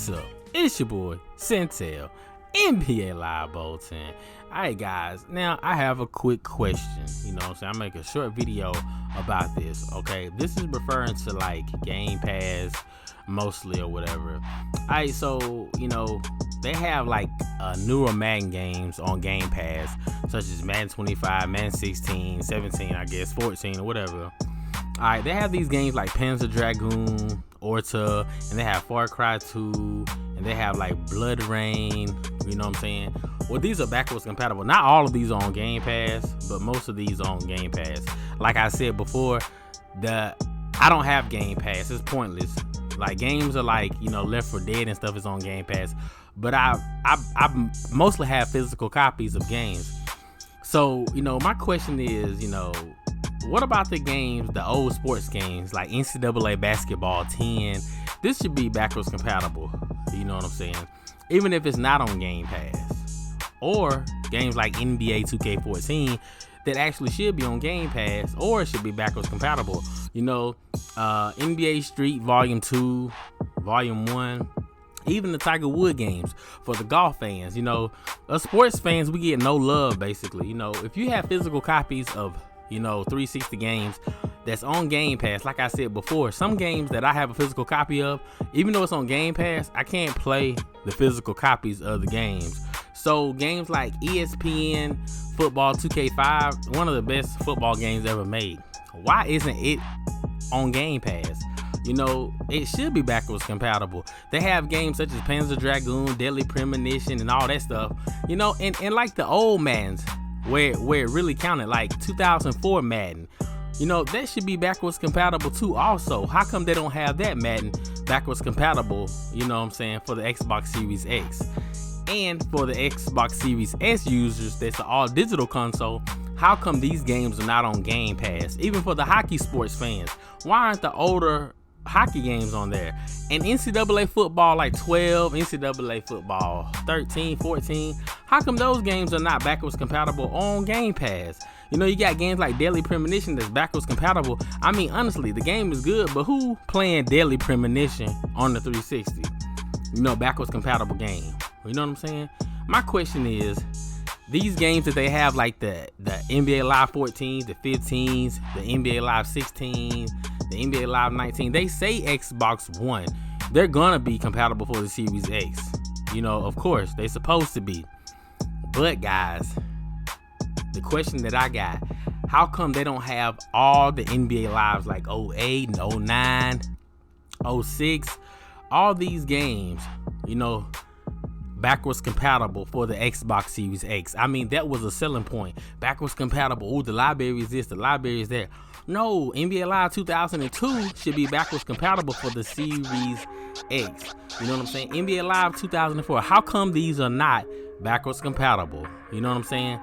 What's up? It's your boy, Centel, NBA Live Bolton. Alright guys, now I have a quick question. You know what I'm saying? I'm making a short video about this, okay? This is referring to like Game Pass mostly or whatever. Alright, so, you know, they have like newer Madden games on Game Pass, such as Madden 25, Madden 16, 17, I guess, 14 or whatever. Alright, they have these games like Panzer Dragoon, Orta, and they have Far Cry 2, and they have like Blood Rain, you know what I'm saying? Well, these are backwards compatible. Not all of these are on Game Pass, but most of these are on Game Pass. Like I said before, I don't have Game Pass. It's pointless. Like games are like, you know, Left 4 Dead and stuff is on Game Pass, but I mostly have physical copies of games. So, you know, my question is, you know, what about the games, the old sports games like NCAA basketball 10? This should be backwards compatible, you know what I'm saying? Even if it's not on Game Pass. Or games like NBA 2K14 that actually should be on Game Pass, or it should be backwards compatible. You know, NBA Street Volume 2, Volume 1, even the Tiger Woods games for the golf fans. You know, us sports fans, we get no love basically. You know, if you have physical copies of, you know, 360 games that's on Game Pass, like I said before, some games that I have a physical copy of, even though it's on Game Pass, I can't play the physical copies of the games. So games like ESPN Football 2K5, one of the best football games ever made, why isn't it on Game Pass? You know, it should be backwards compatible. They have games such as Panzer Dragoon, Deadly Premonition, and all that stuff. You know, and like the old Maddens, where it really counted, like 2004 Madden. You know, that should be backwards compatible too also. How come they don't have that Madden backwards compatible, you know what I'm saying, for the Xbox Series X? And for the Xbox Series S users, that's an all digital console, how come these games are not on Game Pass? Even for the hockey sports fans, why aren't the older hockey games on there? And NCAA football like 12, NCAA football 13, 14, how come those games are not backwards compatible on Game Pass? You know, you got games like Deadly Premonition that's backwards compatible. I mean, honestly, the game is good, but who playing Deadly Premonition on the 360? You know, backwards compatible game. You know what I'm saying? My question is, these games that they have, like the NBA Live 14s, the 15s, the NBA Live 16, the NBA Live 19, they say Xbox One. They're gonna be compatible for the Series X. You know, of course, they're supposed to be. But guys, the question that I got, how come they don't have all the NBA Lives like 08 and 09, 06, all these games, you know, backwards compatible for the Xbox Series X? I mean, that was a selling point. Backwards compatible. Oh, the library is this, the library is that. No, NBA Live 2002 should be backwards compatible for the Series X. You know what I'm saying? NBA Live 2004. How come these are not backwards compatible? You know what I'm saying?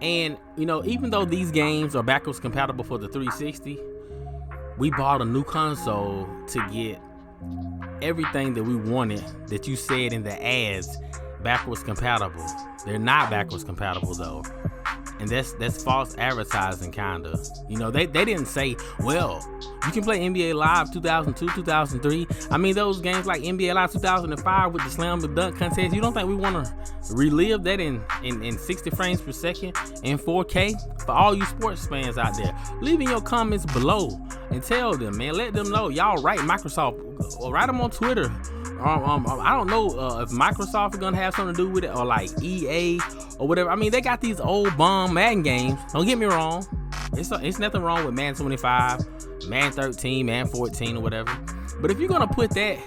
And, you know, even though these games are backwards compatible for the 360, we bought a new console to get everything that we wanted that you said in the ads backwards compatible. They're not backwards compatible though, and that's false advertising kinda. You know, they didn't say, well, you can play NBA Live 2002, 2003. I mean, those games like NBA Live 2005 with the slam dunk contest, you don't think we want to relive that in 60 frames per second in 4K? For all you sports fans out there, leave in your comments below and tell them, man, let them know. Y'all write Microsoft, or write them on Twitter. I don't know if Microsoft is gonna have something to do with it, or like EA or whatever. I mean, they got these old bomb Madden games. Don't get me wrong. It's nothing wrong with Madden 25, Madden 13, Madden 14 or whatever. But if you're gonna put that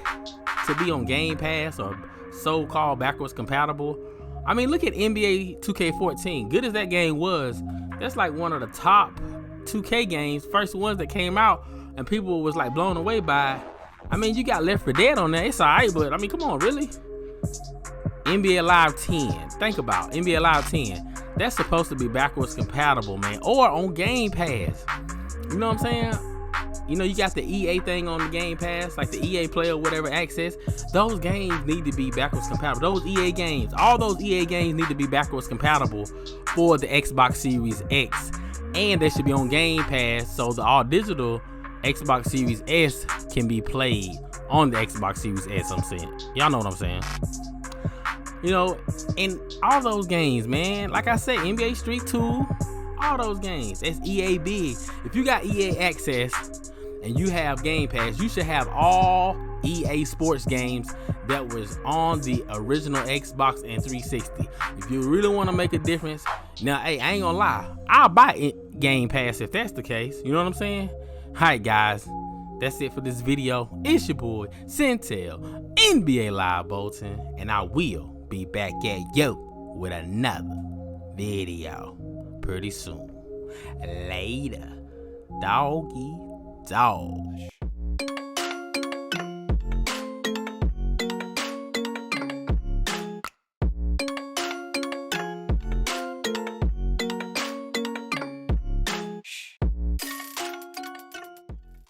to be on Game Pass or so-called backwards compatible, I mean, look at NBA 2K14. Good as that game was, that's like one of the top 2K games, first ones that came out, and people was like blown away by it. I mean, you got Left 4 Dead on there. It's alright, but I mean, come on, really? NBA Live 10. Think about NBA Live 10. That's supposed to be backwards compatible, man. Or on Game Pass. You know what I'm saying? You know, you got the EA thing on the Game Pass, like the EA Play or whatever access. Those games need to be backwards compatible. Those EA games, all those EA games need to be backwards compatible for the Xbox Series X. And they should be on Game Pass, so the all digital Xbox Series S can be played on the Xbox Series S. I'm saying, y'all know what I'm saying. You know, and all those games, man. Like I said, NBA Street 2, all those games. It's EA big. If you got EA access and you have Game Pass, you should have all EA Sports games that was on the original Xbox and 360. If you really want to make a difference, now, hey, I ain't gonna lie, I'll buy Game Pass if that's the case. You know what I'm saying? Alright, guys, that's it for this video. It's your boy Centel, NBA Live Bolton, and I will be back at you with another video pretty soon. Later, doggy dog.